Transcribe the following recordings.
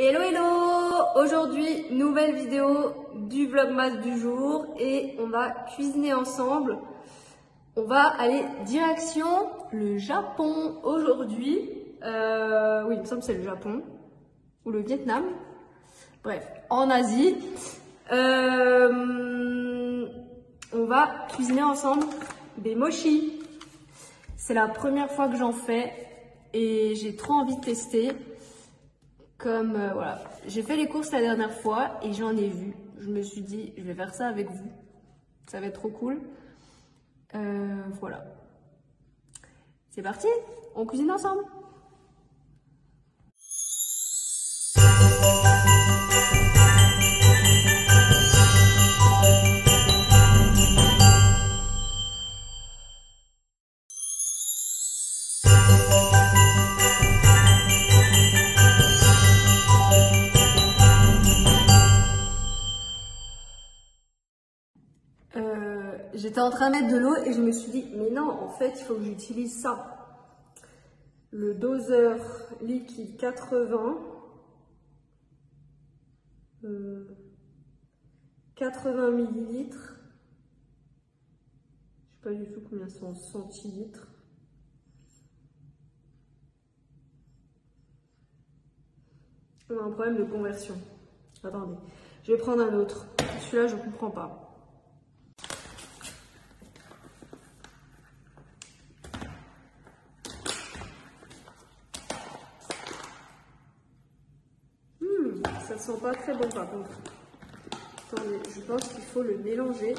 Hello hello! Aujourd'hui, nouvelle vidéo du vlogmas du jour et on va cuisiner ensemble. On va aller direction le Japon aujourd'hui. Oui, il me semble que c'est le Japon ou le Vietnam. Bref, en Asie. On va cuisiner ensemble des mochis. C'est la première fois que j'en fais et j'ai trop envie de tester. Voilà, j'ai fait les courses la dernière fois et j'en ai vu. Je me suis dit, je vais faire ça avec vous. Ça va être trop cool. Voilà. C'est parti, on cuisine ensemble. J'étais en train de mettre de l'eau et je me suis dit, mais non, en fait, il faut que j'utilise ça. Le doseur liquide 80. 80 millilitres. Je sais pas du tout combien c'est en centilitres. On a un problème de conversion. Attendez, je vais prendre un autre. Celui-là, je ne comprends pas. Ça sent pas très bon par contre. Attendez, je pense qu'il faut le mélanger.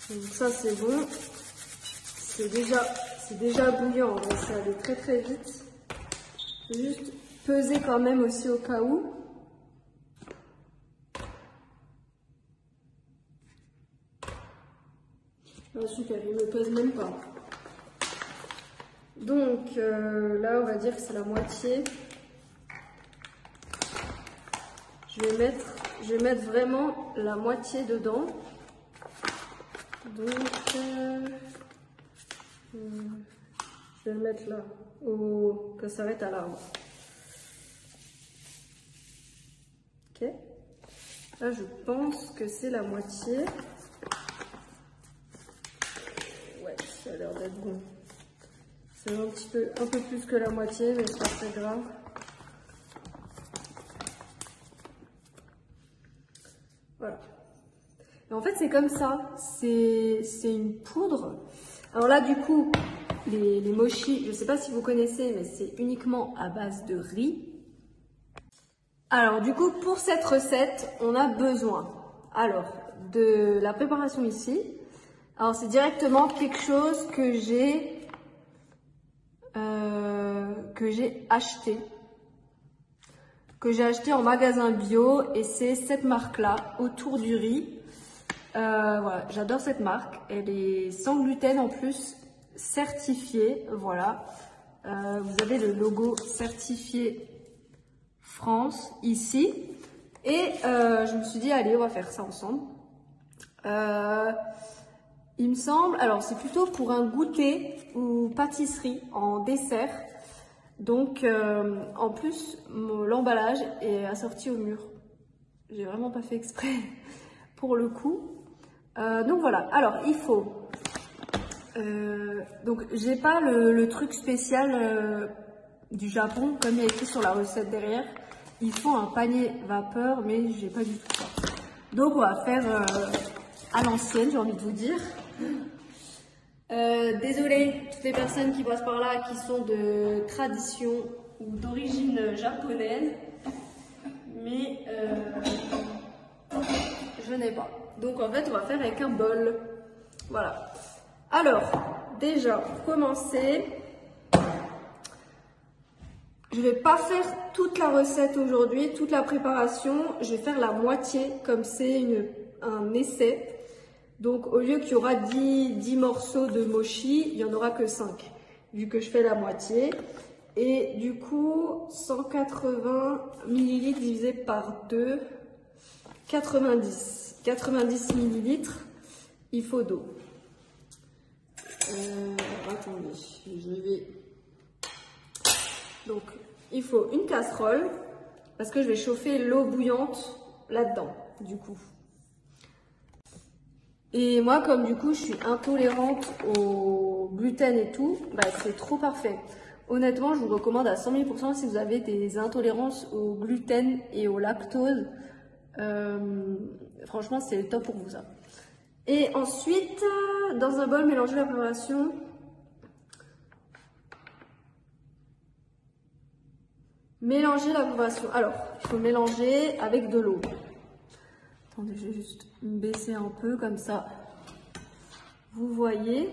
Donc ça c'est bon. C'est déjà bouillant, donc ça allait très très vite. Juste peser quand même aussi au cas où. Ah, super, il ne me pèse même pas. Donc là, on va dire que c'est la moitié. Je vais mettre vraiment la moitié dedans. Donc, je vais le mettre là, que ça s'arrête à l'arbre. Ok. Là, je pense que c'est la moitié. Ça a l'air d'être bon. C'est un peu plus que la moitié, mais c'est pas très grave. Voilà. Et en fait, c'est comme ça. C'est une poudre. Alors là, du coup, les mochis, je ne sais pas si vous connaissez, mais c'est uniquement à base de riz. Alors, du coup, pour cette recette, on a besoin de la préparation ici. Alors c'est directement quelque chose que j'ai acheté. En magasin bio et c'est cette marque-là, Autour du riz. Voilà, j'adore cette marque. Elle est sans gluten en plus, certifiée. Voilà. Vous avez le logo certifié France ici. Et je me suis dit, allez, on va faire ça ensemble. Il me semble, alors c'est plutôt pour un goûter ou pâtisserie en dessert. Donc en plus, l'emballage est assorti au mur. J'ai vraiment pas fait exprès pour le coup. Donc voilà, alors il faut... donc j'ai pas le truc spécial du Japon comme il y a écrit sur la recette derrière. Il faut un panier vapeur mais j'ai pas du tout ça. Donc on va faire à l'ancienne, j'ai envie de vous dire. Désolée, toutes les personnes qui passent par là qui sont de tradition ou d'origine japonaise, mais je n'ai pas. Donc en fait, on va faire avec un bol. Voilà. Alors, déjà, pour commencer, je vais pas faire toute la recette aujourd'hui, toute la préparation. Je vais faire la moitié, comme c'est un essai. Donc au lieu qu'il y aura 10 morceaux de mochi, il n'y en aura que 5, vu que je fais la moitié. Et du coup, 180 ml divisé par 2, 90. 90 ml, il faut d'eau. Attendez, je vais... Donc, il faut une casserole, parce que je vais chauffer l'eau bouillante là-dedans, du coup. Et moi, comme du coup, je suis intolérante au gluten et tout, bah, c'est trop parfait. Honnêtement, je vous recommande à 100 000 % si vous avez des intolérances au gluten et au lactose. Franchement, c'est le top pour vous, ça. Et ensuite, dans un bol, mélangez la préparation. Mélangez la préparation. Alors, il faut mélanger avec de l'eau. Attendez, je vais juste me baisser un peu comme ça. Vous voyez,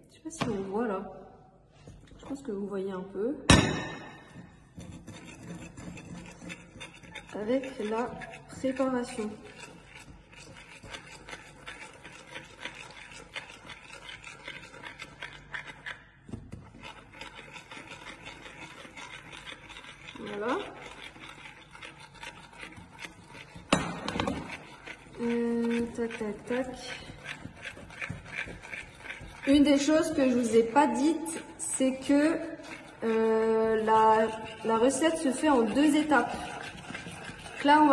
je sais pas si on voit là. Je pense que vous voyez un peu. Avec la préparation. Voilà. Tac, tac, tac. Une des choses que je vous ai pas dites, c'est que la recette se fait en 2 étapes. Donc là, on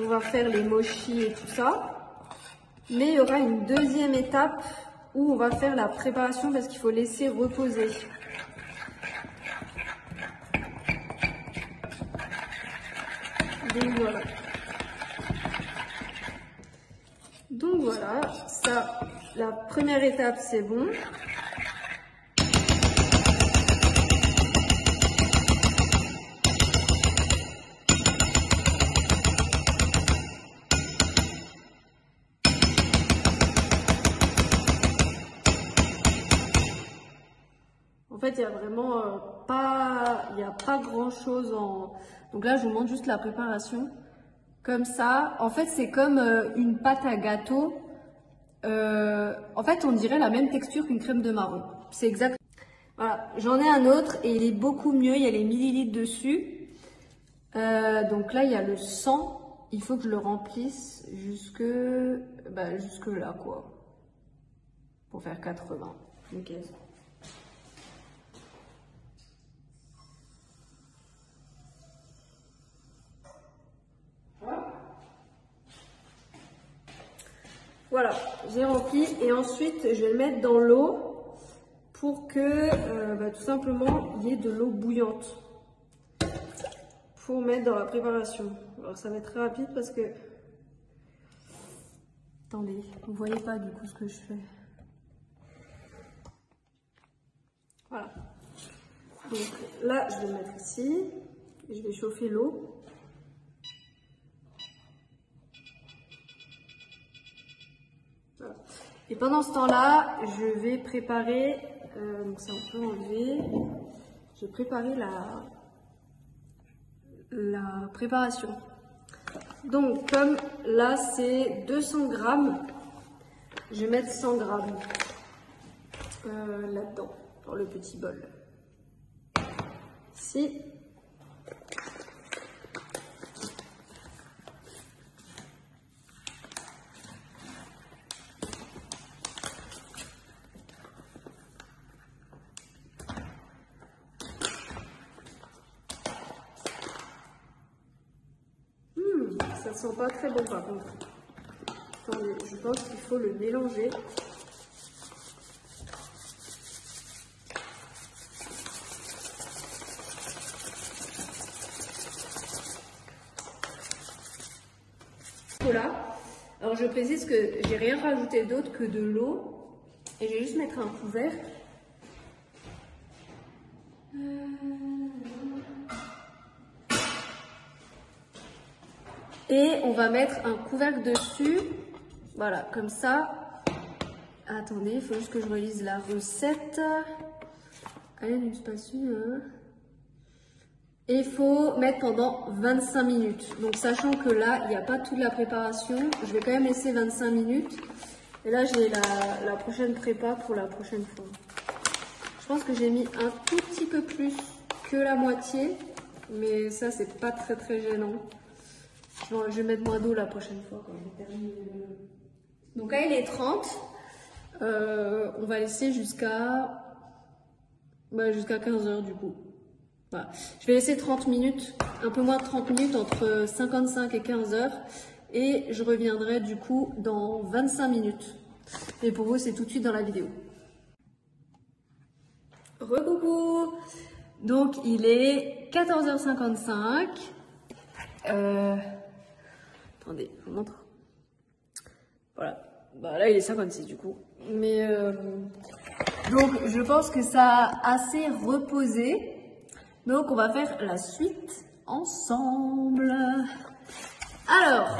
va faire les mochis et tout ça. Mais il y aura une deuxième étape où on va faire la préparation parce qu'il faut laisser reposer. Donc voilà. Donc voilà, ça, la première étape, c'est bon. En fait, il y a vraiment il n'y a pas grand chose en... Donc là, je vous montre juste la préparation. Comme ça, en fait, c'est comme une pâte à gâteau. En fait, on dirait la même texture qu'une crème de marron. C'est exact. Voilà, j'en ai un autre et il est beaucoup mieux. Il y a les millilitres dessus. Donc là, il y a le 100. Il faut que je le remplisse jusque là, quoi. Pour faire 80. Ok. Voilà, j'ai rempli et ensuite je vais le mettre dans l'eau pour que tout simplement il y ait de l'eau bouillante pour mettre dans la préparation. Alors ça va être très rapide parce que... Attendez, vous voyez pas du coup ce que je fais. Voilà. Donc là je vais le mettre ici et je vais chauffer l'eau. Voilà. Et pendant ce temps-là, je vais préparer, donc ça on peut enlever, je vais préparer la préparation. Donc comme là c'est 200 grammes, je vais mettre 100 grammes là-dedans, dans le petit bol. Ici. Ça sent pas très bon par contre. Attendez, je pense qu'il faut le mélanger. Voilà. Alors je précise que j'ai rien rajouté d'autre que de l'eau. Et je vais juste mettre un couvercle. Et on va mettre un couvercle dessus. Voilà, comme ça. Attendez, il faut juste que je relise la recette. Allez, une spatule. Et il faut mettre pendant 25 minutes. Donc, sachant que là, il n'y a pas toute la préparation, je vais quand même laisser 25 minutes. Et là, j'ai la prochaine prépa pour la prochaine fois. Je pense que j'ai mis un tout petit peu plus que la moitié, mais ça c'est pas très gênant. Je vais mettre moins d'eau la prochaine fois quand je termine. Donc là il est 30. On va laisser jusqu'à 15 h du coup. Voilà. Je vais laisser 30 minutes, un peu moins de 30 minutes, entre 55 et 15 h. Et je reviendrai du coup dans 25 minutes. Et pour vous, c'est tout de suite dans la vidéo. Recoucou! Donc il est 14 h 55. Attendez, je vous montre. Voilà. Bah là il est 56 du coup. Mais donc je pense que ça a assez reposé. Donc on va faire la suite ensemble. Alors,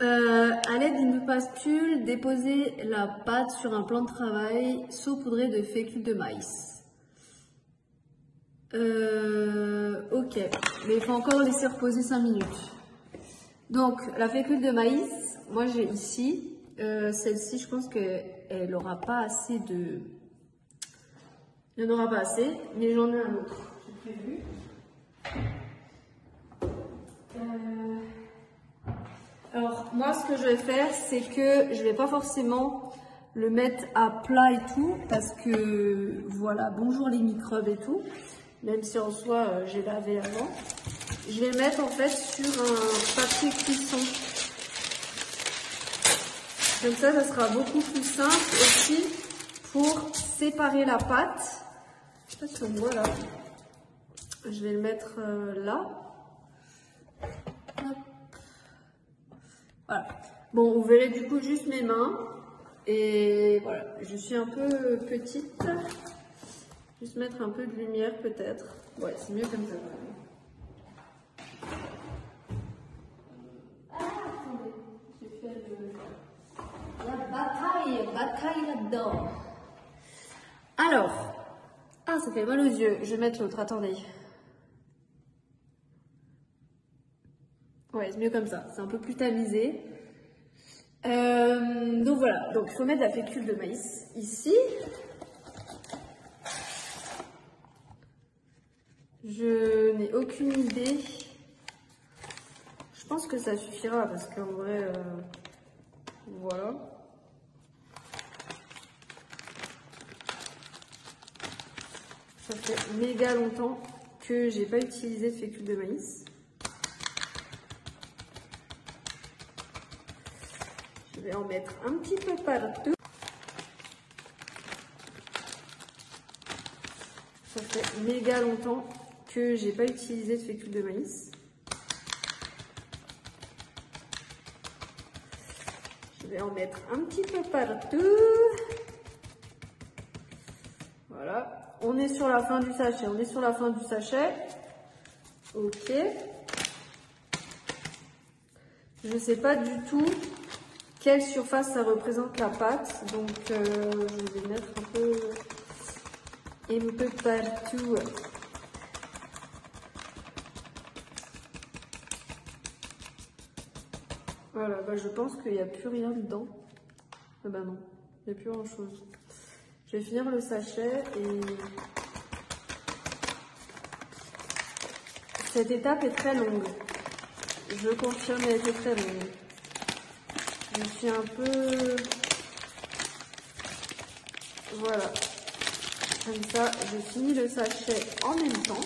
à l'aide d'une spatule, déposez la pâte sur un plan de travail saupoudré de fécule de maïs. Ok, mais il faut encore laisser reposer 5 minutes. Donc la fécule de maïs, moi j'ai ici, celle-ci je pense qu'elle n'aura pas assez de... Il n'y en aura pas assez, mais j'en ai un autre, j'ai prévu. Alors moi ce que je vais faire, c'est que je vais pas forcément le mettre à plat et tout, parce que voilà, bonjour les microbes et tout, même si en soi j'ai lavé avant. Je vais le mettre en fait sur un papier cuisson. Comme ça sera beaucoup plus simple aussi pour séparer la pâte. Je sais pas si on voit là. Je vais le mettre là. Hop. Voilà. Bon, vous verrez du coup juste mes mains. Et voilà, je suis un peu petite. Juste mettre un peu de lumière peut-être. Ouais, c'est mieux comme ça. Bataille là-dedans. Alors, ça fait mal aux yeux. Je vais mettre l'autre, attendez. Ouais, c'est mieux comme ça. C'est un peu plus tamisé. Donc voilà. Donc il faut mettre la fécule de maïs ici. Je n'ai aucune idée. Je pense que ça suffira parce qu'en vrai, voilà. Ça fait méga longtemps que j'ai pas utilisé de fécule de maïs. Je vais en mettre un petit peu partout. Ça fait méga longtemps que j'ai pas utilisé de fécule de maïs. Je vais en mettre un petit peu partout. Voilà. On est sur la fin du sachet. Ok. Je sais pas du tout quelle surface ça représente la pâte. Donc je vais mettre un peu partout. Voilà, bah je pense qu'il n'y a plus rien dedans. Ah bah non, il n'y a plus grand chose. Je vais finir le sachet et cette étape est très longue. Je confirme, elle était très longue. Je suis un peu... Voilà. Comme ça, je finis le sachet en même temps.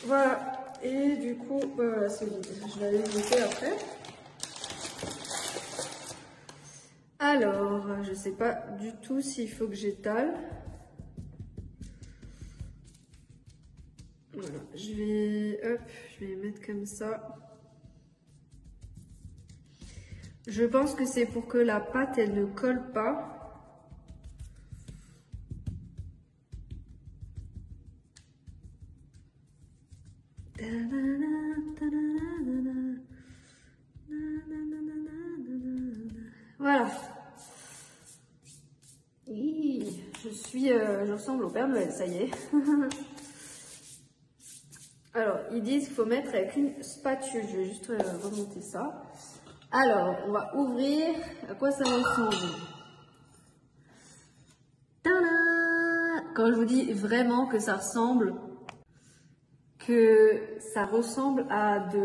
Voilà. Et du coup, voilà, c'est vide. Je vais aller goûter après. Alors, je sais pas du tout s'il faut que j'étale. Voilà, je vais les mettre comme ça. Je pense que c'est pour que la pâte, elle ne colle pas. Voilà. Je ressemble au Père Noël, ça y est. Alors, ils disent qu'il faut mettre avec une spatule. Je vais juste remonter ça. Alors, on va ouvrir. À quoi ça ressemble? Tada! Quand je vous dis vraiment que ça ressemble, à de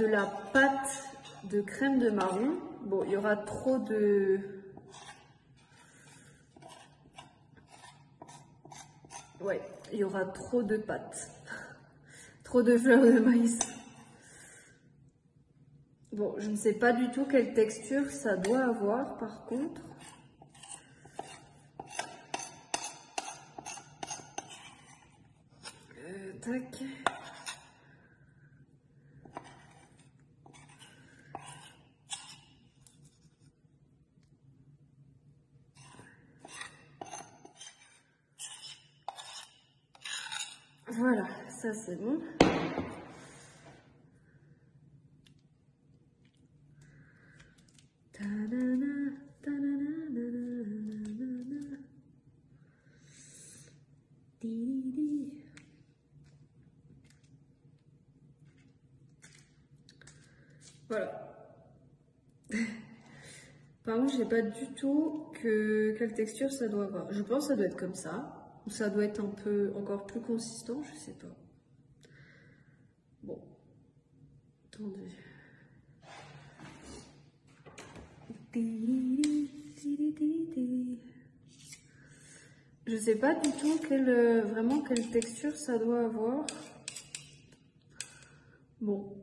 la pâte de crème de marron. Bon, il y aura trop de... Ouais, il y aura trop de pâte. Trop de fleurs de maïs. Bon, je ne sais pas du tout quelle texture ça doit avoir par contre. Tac. Voilà, ça c'est bon. Voilà. Par contre, je sais pas du tout quelle texture ça doit avoir. Je pense que ça doit être comme ça. Ou ça doit être un peu encore plus consistant, je sais pas. Bon. Attendez. Je sais pas du tout vraiment quelle texture ça doit avoir. Bon.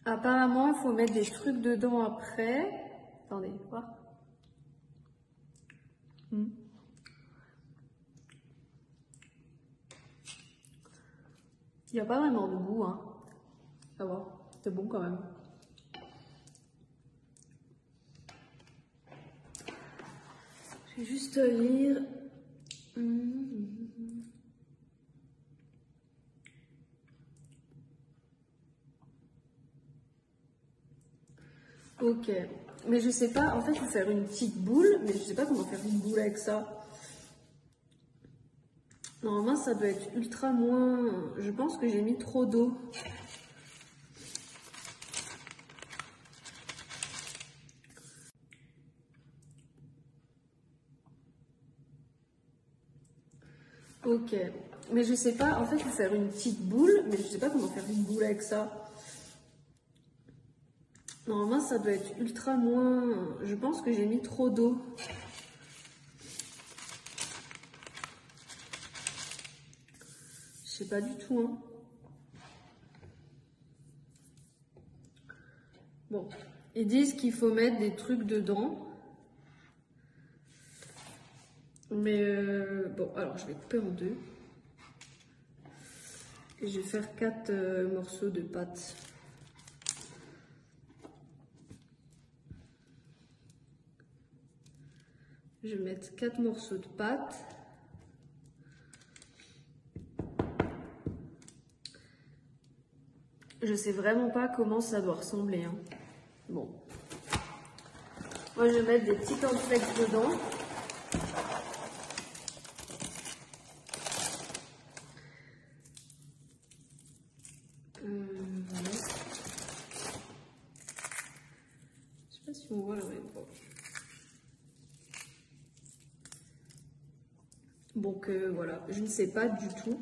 Apparemment, il faut mettre des trucs dedans après. Attendez, voir. Il n'y a pas vraiment de goût, hein. Ça va, c'est bon quand même. Je vais juste lire. Ok, mais je sais pas, en fait, il faut faire une petite boule, mais je sais pas comment faire une boule avec ça. Normalement, ça doit être ultra moins... Je pense que j'ai mis trop d'eau. Ok, mais je sais pas, en fait, il faut faire une petite boule, mais je sais pas comment faire une boule avec ça. Normalement, ça doit être ultra moins... Je pense que j'ai mis trop d'eau. Je sais pas du tout, hein. Bon, ils disent qu'il faut mettre des trucs dedans. Mais bon, alors je vais couper en deux. Et je vais faire 4 morceaux de pâte. Je vais mettre 4 morceaux de pâte. Je sais vraiment pas comment ça doit ressembler, hein. Bon. Moi, je vais mettre des petits cornflakes dedans. Voilà. Je sais pas si on voit la même. Donc voilà, je ne sais pas du tout.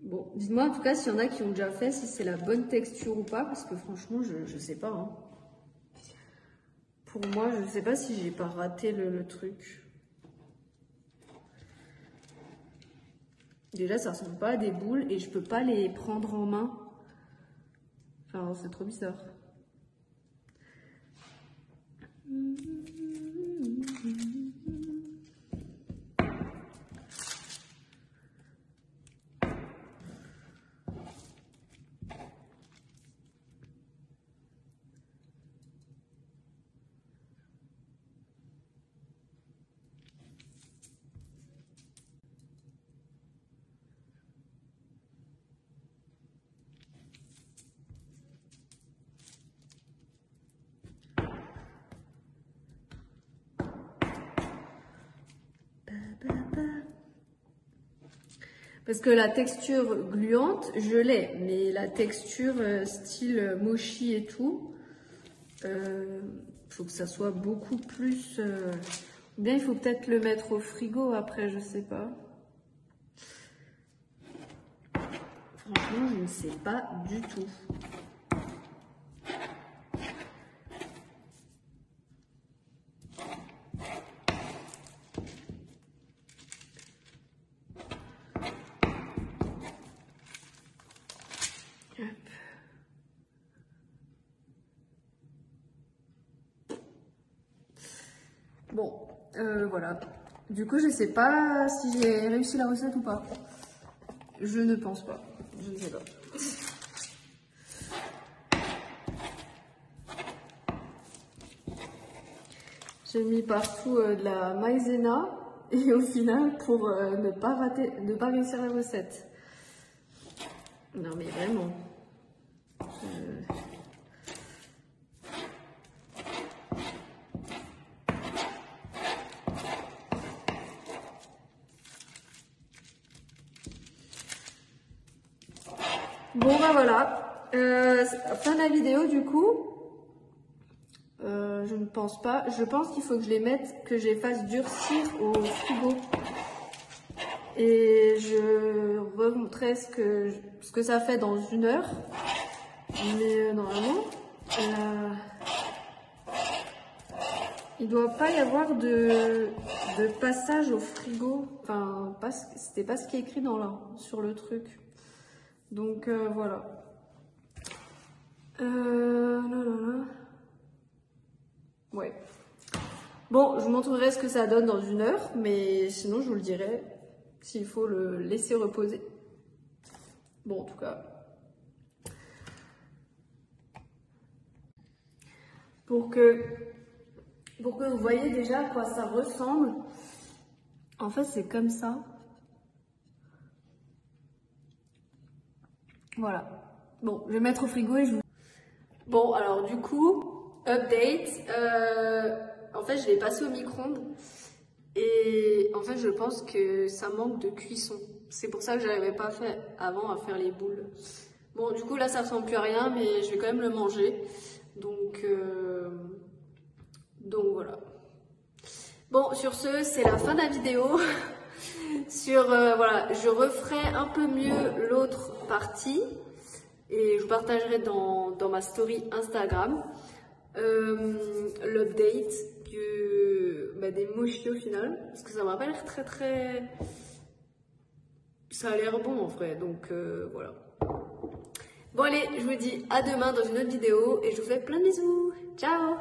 Bon, dites-moi en tout cas s'il y en a qui ont déjà fait, si c'est la bonne texture ou pas, parce que franchement, je sais pas, hein. Pour moi, je sais pas si j'ai pas raté le truc. Déjà, ça ressemble pas à des boules et je peux pas les prendre en main. Enfin, c'est trop bizarre. Parce que la texture gluante, je l'ai, mais la texture style mochi et tout, faut que ça soit beaucoup plus... Ou bien il faut peut-être le mettre au frigo après, je sais pas. Franchement, je ne sais pas du tout. Bon, voilà. Du coup, je sais pas si j'ai réussi la recette ou pas. Je ne pense pas. Je ne sais pas. J'ai mis partout de la maïzena et au final, pour ne pas réussir la recette. Non mais vraiment. Bon bah voilà, fin de la vidéo du coup. Je ne pense pas. Je pense qu'il faut que je les mette, que je les fasse durcir au frigo. Et je vous montrerai ce que ça fait dans 1 heure. Mais normalement, il ne doit pas y avoir de passage au frigo. Enfin, c'était pas ce qui est écrit sur le truc. Donc voilà. Ouais. Bon, je vous montrerai ce que ça donne dans 1 heure, mais sinon je vous le dirai s'il faut le laisser reposer. Bon, en tout cas. Pour que vous voyez déjà à quoi ça ressemble, en fait c'est comme ça. Voilà. Bon, je vais mettre au frigo et je vous... Bon, alors du coup, update. En fait, je l'ai passé au micro-ondes et en fait, je pense que ça manque de cuisson. C'est pour ça que j'arrivais pas avant à faire les boules. Bon, du coup, là, ça ressemble plus à rien, mais je vais quand même le manger. Donc voilà. Bon, sur ce, c'est la fin de la vidéo. Voilà, je referai un peu mieux l'autre partie et je vous partagerai dans ma story Instagram l'update des mochis au final, parce que ça m'a pas l'air très... Ça a l'air bon en vrai, donc voilà. Bon allez, je vous dis à demain dans une autre vidéo et je vous fais plein de bisous. Ciao!